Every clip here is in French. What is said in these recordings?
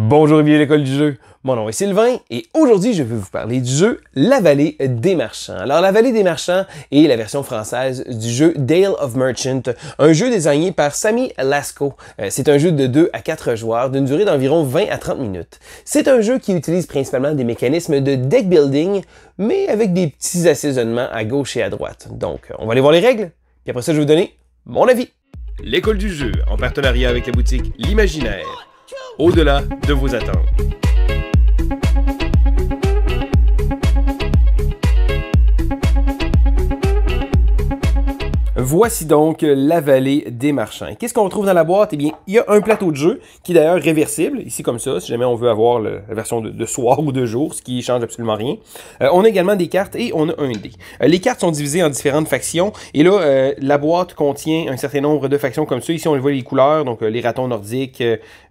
Bonjour et bienvenue à l'école du jeu. Mon nom est Sylvain et aujourd'hui je vais vous parler du jeu La Vallée des Marchands. Alors La Vallée des Marchands est la version française du jeu Dale of Merchant, un jeu désigné par Samy Lasco. C'est un jeu de 2 à 4 joueurs d'une durée d'environ 20 à 30 minutes. C'est un jeu qui utilise principalement des mécanismes de deck building, mais avec des petits assaisonnements à gauche et à droite. Donc on va aller voir les règles, puis après ça je vais vous donner mon avis. L'école du jeu, en partenariat avec la boutique L'Imaginaire. Au-delà de vos attentes. Voici donc La Vallée des Marchands. Qu'est-ce qu'on retrouve dans la boîte? Eh bien, il y a un plateau de jeu qui est d'ailleurs réversible, ici comme ça, si jamais on veut avoir la version de soir ou de jour, ce qui change absolument rien. On a également des cartes et on a un dé. Les cartes sont divisées en différentes factions, et là, la boîte contient un certain nombre de factions comme ça. Ici, on voit les couleurs, donc les ratons nordiques,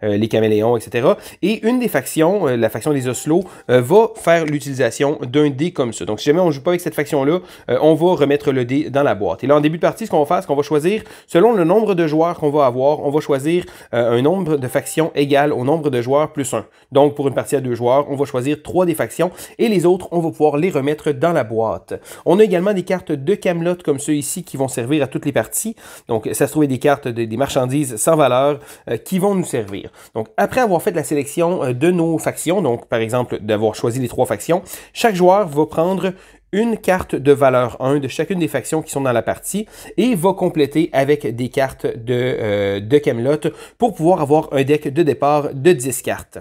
les caméléons, etc. Et une des factions, la faction des Oslo, va faire l'utilisation d'un dé comme ça. Donc, si jamais on ne joue pas avec cette faction-là, on va remettre le dé dans la boîte. Et là, en début de partie, ce qu'on va faire, c'est qu'on va choisir, selon le nombre de joueurs qu'on va avoir, on va choisir un nombre de factions égal au nombre de joueurs plus 1. Donc, pour une partie à 2 joueurs, on va choisir 3 des factions et les autres, on va pouvoir les remettre dans la boîte. On a également des cartes de Camelot comme ceux ici qui vont servir à toutes les parties. Donc, ça se trouve des cartes, des marchandises sans valeur qui vont nous servir. Donc, après avoir fait la sélection de nos factions, donc par exemple d'avoir choisi les 3 factions, chaque joueur va prendre une carte de valeur 1 de chacune des factions qui sont dans la partie et va compléter avec des cartes de Camelot pour pouvoir avoir un deck de départ de 10 cartes.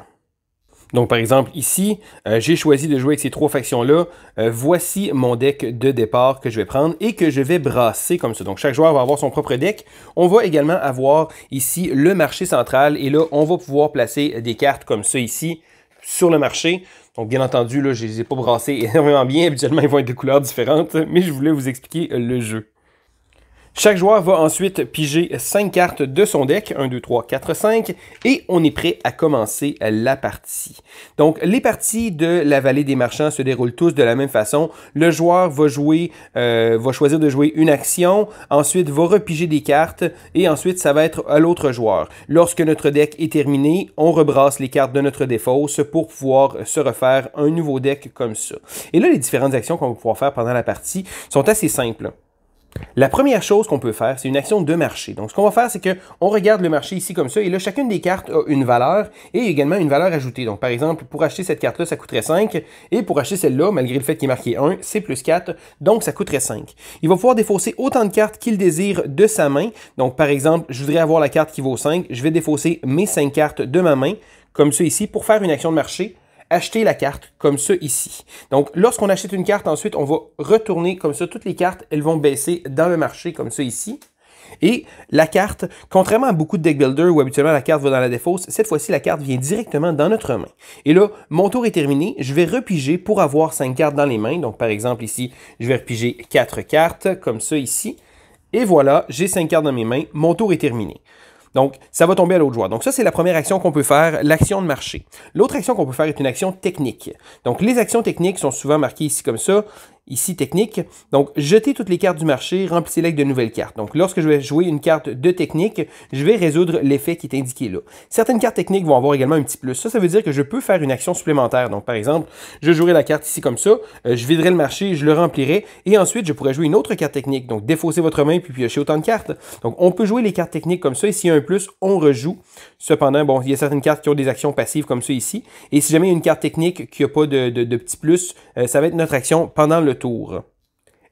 Donc, par exemple, ici, j'ai choisi de jouer avec ces 3 factions-là. Voici mon deck de départ que je vais prendre et que je vais brasser comme ça. Donc, chaque joueur va avoir son propre deck. On va également avoir ici le marché central et là, on va pouvoir placer des cartes comme ça ici sur le marché. Donc, bien entendu, là, je ne les ai pas brassés énormément bien. Habituellement, ils vont être de couleurs différentes, mais je voulais vous expliquer le jeu. Chaque joueur va ensuite piger 5 cartes de son deck, 1, 2, 3, 4, 5, et on est prêt à commencer la partie. Donc, les parties de la Vallée des Marchands se déroulent tous de la même façon. Le joueur va choisir de jouer une action, ensuite va repiger des cartes, et ensuite ça va être à l'autre joueur. Lorsque notre deck est terminé, on rebrasse les cartes de notre défausse pour pouvoir se refaire un nouveau deck comme ça. Et là, les différentes actions qu'on va pouvoir faire pendant la partie sont assez simples. La première chose qu'on peut faire, c'est une action de marché. Donc, ce qu'on va faire, c'est qu'on regarde le marché ici comme ça, et là, chacune des cartes a une valeur et également une valeur ajoutée. Donc, par exemple, pour acheter cette carte-là, ça coûterait 5, et pour acheter celle-là, malgré le fait qu'il est marqué 1, c'est plus 4, donc ça coûterait 5. Il va pouvoir défausser autant de cartes qu'il désire de sa main. Donc, par exemple, je voudrais avoir la carte qui vaut 5, je vais défausser mes 5 cartes de ma main, comme ça ici, pour faire une action de marché. Acheter la carte comme ça ici. Donc, lorsqu'on achète une carte, ensuite, on va retourner comme ça. Toutes les cartes, elles vont baisser dans le marché comme ça ici. Et la carte, contrairement à beaucoup de deck builders où habituellement la carte va dans la défausse, cette fois-ci, la carte vient directement dans notre main. Et là, mon tour est terminé. Je vais repiger pour avoir 5 cartes dans les mains. Donc, par exemple, ici, je vais repiger 4 cartes comme ça ici. Et voilà, j'ai 5 cartes dans mes mains. Mon tour est terminé. Donc, ça va tomber à l'autre joueur. Donc, ça, c'est la première action qu'on peut faire, l'action de marché. L'autre action qu'on peut faire est une action technique. Donc, les actions techniques sont souvent marquées ici comme ça. Ici, technique. Donc, jetez toutes les cartes du marché, remplissez-les avec de nouvelles cartes. Donc, lorsque je vais jouer une carte de technique, je vais résoudre l'effet qui est indiqué là. Certaines cartes techniques vont avoir également un petit plus. Ça veut dire que je peux faire une action supplémentaire. Donc, par exemple, je jouerai la carte ici comme ça, je viderai le marché, je le remplirai, et ensuite, je pourrais jouer une autre carte technique. Donc, défausser votre main, puis piocher autant de cartes. Donc, on peut jouer les cartes techniques comme ça, et s'il y a un plus, on rejoue. Cependant, bon, il y a certaines cartes qui ont des actions passives comme ça ici, et si jamais il y a une carte technique qui n'a pas de petit plus, ça va être notre action pendant le tour.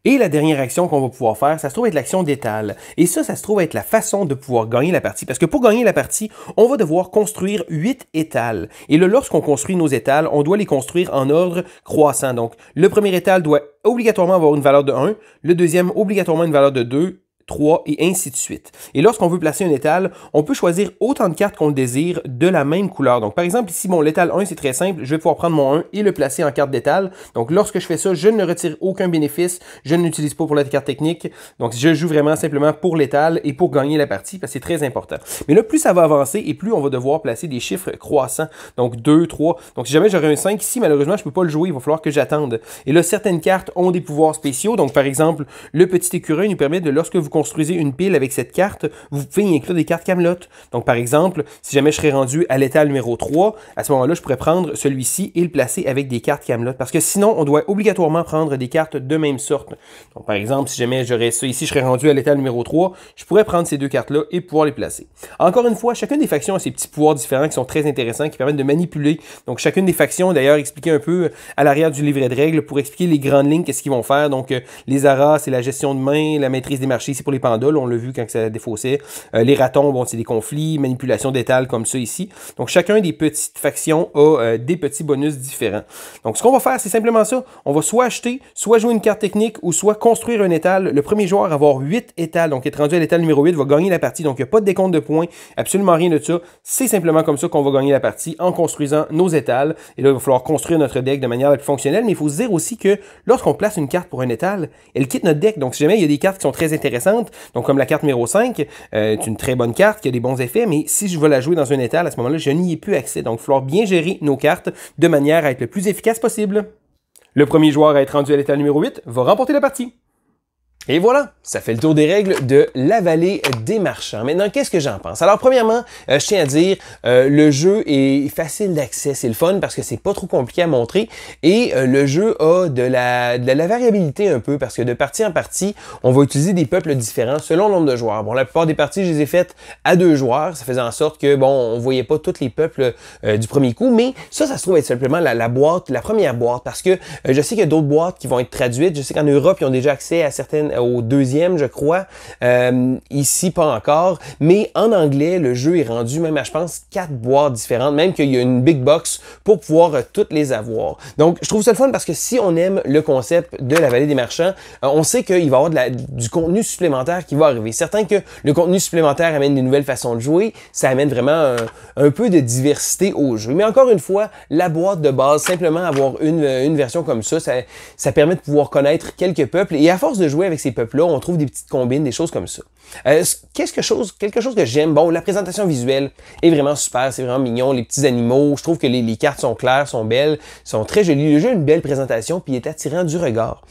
Et la dernière action qu'on va pouvoir faire, ça se trouve être l'action d'étal. Et ça se trouve être la façon de pouvoir gagner la partie. Parce que pour gagner la partie, on va devoir construire 8 étals. Et là, lorsqu'on construit nos étals, on doit les construire en ordre croissant. Donc, le premier étal doit obligatoirement avoir une valeur de 1, le deuxième obligatoirement une valeur de 2, 3 et ainsi de suite. Et lorsqu'on veut placer un étal, on peut choisir autant de cartes qu'on le désire de la même couleur. Donc, par exemple, ici, l'étal 1, c'est très simple. Je vais pouvoir prendre mon 1 et le placer en carte d'étal. Donc, lorsque je fais ça, je ne retire aucun bénéfice. Je ne l'utilise pas pour la carte technique. Donc, je joue vraiment simplement pour l'étal et pour gagner la partie parce que c'est très important. Mais là, plus ça va avancer et plus on va devoir placer des chiffres croissants. Donc, 2, 3. Donc, si jamais j'aurais un 5 ici, malheureusement, je ne peux pas le jouer. Il va falloir que j'attende. Et là, certaines cartes ont des pouvoirs spéciaux. Donc, par exemple, le petit écureuil nous permet de, lorsque vous construisez une pile avec cette carte, vous pouvez y inclure des cartes Camelot. Donc, par exemple, si jamais je serais rendu à l'étal numéro 3, à ce moment-là, je pourrais prendre celui-ci et le placer avec des cartes Camelot. Parce que sinon, on doit obligatoirement prendre des cartes de même sorte. Donc, par exemple, si jamais j'aurais ça ici, je serais rendu à l'étal numéro 3, je pourrais prendre ces deux cartes-là et pouvoir les placer. Encore une fois, chacune des factions a ses petits pouvoirs différents qui sont très intéressants, qui permettent de manipuler. Donc, chacune des factions, d'ailleurs, expliqué un peu à l'arrière du livret de règles pour expliquer les grandes lignes, qu'est-ce qu'ils vont faire. Donc, les aras, c'est la gestion de main, la maîtrise des marchés, ici pour les pandas, on l'a vu quand ça défaussait. Les ratons, bon, c'est des conflits, manipulation d'étal comme ça ici. Donc, chacun des petites factions a des petits bonus différents. Donc, ce qu'on va faire, c'est simplement ça. On va soit acheter, soit jouer une carte technique ou soit construire un étal. Le premier joueur à avoir 8 étals, donc être rendu à l'étal numéro 8, va gagner la partie. Donc, il n'y a pas de décompte de points, absolument rien de ça. C'est simplement comme ça qu'on va gagner la partie en construisant nos étals. Et là, il va falloir construire notre deck de manière la plus fonctionnelle. Mais il faut se dire aussi que lorsqu'on place une carte pour un étal, elle quitte notre deck. Donc, si jamais il y a des cartes qui sont très intéressantes, donc comme la carte numéro 5, c'est une très bonne carte qui a des bons effets, mais si je veux la jouer dans un étal, à ce moment-là, je n'y ai plus accès. Donc, il va falloir bien gérer nos cartes de manière à être le plus efficace possible. Le premier joueur à être rendu à l'étal numéro 8 va remporter la partie. Et voilà, ça fait le tour des règles de la vallée des marchands. Maintenant, qu'est-ce que j'en pense? Alors, premièrement, je tiens à dire, le jeu est facile d'accès, c'est le fun parce que c'est pas trop compliqué à montrer et le jeu a de la variabilité un peu parce que de partie en partie, on va utiliser des peuples différents selon le nombre de joueurs. Bon, la plupart des parties, je les ai faites à 2 joueurs, ça faisait en sorte que, bon, on voyait pas tous les peuples du premier coup, mais ça se trouve être simplement la boîte, la première boîte parce que je sais qu'il y a d'autres boîtes qui vont être traduites. Je sais qu'en Europe, ils ont déjà accès à certaines au deuxième, je crois. Ici, pas encore. Mais en anglais, le jeu est rendu même à, je pense, 4 boîtes différentes, même qu'il y a une big box pour pouvoir toutes les avoir. Donc, je trouve ça le fun parce que si on aime le concept de la vallée des marchands, on sait qu'il va y avoir du contenu supplémentaire qui va arriver. Certain que le contenu supplémentaire amène des nouvelles façons de jouer, ça amène vraiment un peu de diversité au jeu. Mais encore une fois, la boîte de base, simplement avoir une version comme ça permet de pouvoir connaître quelques peuples et à force de jouer avec ces peuples-là, on trouve des petites combines, des choses comme ça. Quelque chose que j'aime, bon, la présentation visuelle est vraiment super, c'est vraiment mignon, les petits animaux, je trouve que les cartes sont claires, sont belles, sont très jolies. Le jeu a une belle présentation, puis il est attirant du regard.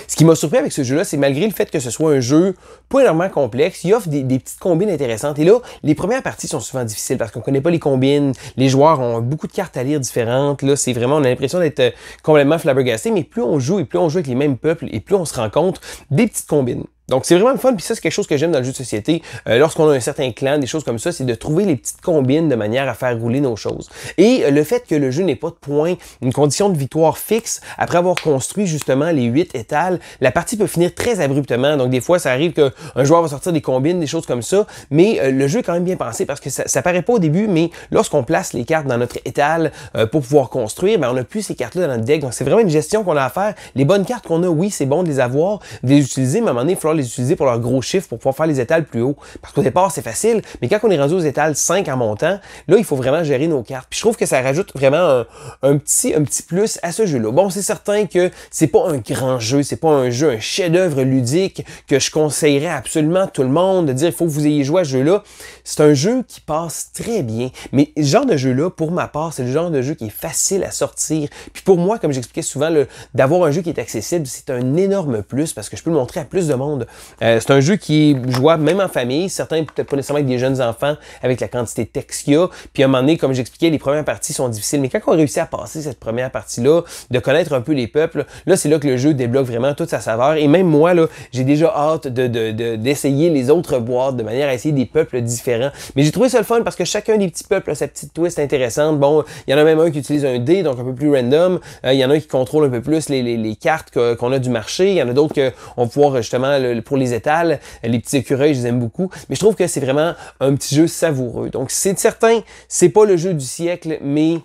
Ce qui m'a surpris avec ce jeu-là, c'est malgré le fait que ce soit un jeu pas énormément complexe, il offre des petites combines intéressantes. Et là, les premières parties sont souvent difficiles parce qu'on connaît pas les combines, les joueurs ont beaucoup de cartes à lire différentes. Là, c'est vraiment, on a l'impression d'être complètement flabbergasté, mais plus on joue et plus on joue avec les mêmes peuples et plus on se rend compte des petites combines. Donc, c'est vraiment le fun, puis ça, c'est quelque chose que j'aime dans le jeu de société. Lorsqu'on a un certain clan, des choses comme ça, c'est de trouver les petites combines de manière à faire rouler nos choses. Et le fait que le jeu n'ait pas de points, une condition de victoire fixe, après avoir construit justement les 8 étals, la partie peut finir très abruptement. Donc, des fois, ça arrive qu'un joueur va sortir des combines, des choses comme ça, mais le jeu est quand même bien pensé parce que ça paraît pas au début, mais lorsqu'on place les cartes dans notre étal pour pouvoir construire, ben, on n'a plus ces cartes-là dans notre deck. Donc, c'est vraiment une gestion qu'on a à faire. Les bonnes cartes qu'on a, oui, c'est bon de les avoir, de les utiliser, mais à un moment donné, il va falloir les utiliser pour leurs gros chiffres pour pouvoir faire les étals plus haut. Parce qu'au départ, c'est facile, mais quand on est rendu aux étals 5 en montant, là, il faut vraiment gérer nos cartes. Puis je trouve que ça rajoute vraiment un petit plus à ce jeu-là. Bon, c'est certain que c'est pas un grand jeu, c'est pas un jeu, un chef-d'œuvre ludique que je conseillerais absolument à tout le monde de dire il faut que vous ayez joué à ce jeu-là. C'est un jeu qui passe très bien, mais ce genre de jeu-là, pour ma part, c'est le genre de jeu qui est facile à sortir. Puis pour moi, comme j'expliquais souvent, d'avoir un jeu qui est accessible, c'est un énorme plus parce que je peux le montrer à plus de monde. C'est un jeu qui est jouable même en famille, certains peut-être pas nécessairement avec des jeunes enfants avec la quantité de texte qu'il y a. Puis à un moment donné, comme j'expliquais, les premières parties sont difficiles, mais quand on réussit à passer cette première partie-là, de connaître un peu les peuples, là c'est là que le jeu débloque vraiment toute sa saveur. Et même moi, là, j'ai déjà hâte d'essayer les autres boîtes de manière à essayer des peuples différents. Mais j'ai trouvé ça le fun parce que chacun des petits peuples a sa petite twist intéressante. Bon, il y en a même un qui utilise un dé, donc un peu plus random. Il y en a un qui contrôle un peu plus les cartes qu'on a du marché. Il y en a d'autres qu'on va pouvoir justement pour les étals, les petits écureuils, je les aime beaucoup, mais je trouve que c'est vraiment un petit jeu savoureux. Donc c'est certain, c'est pas le jeu du siècle, mais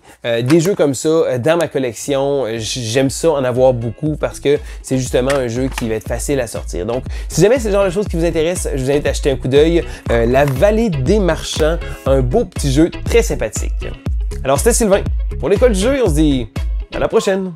des jeux comme ça dans ma collection, j'aime ça en avoir beaucoup parce que c'est justement un jeu qui va être facile à sortir. Donc si jamais c'est le genre de choses qui vous intéresse, je vous invite à jeter un coup d'œil. La vallée des marchands, un beau petit jeu très sympathique. Alors c'était Sylvain pour l'école du jeu et on se dit à la prochaine.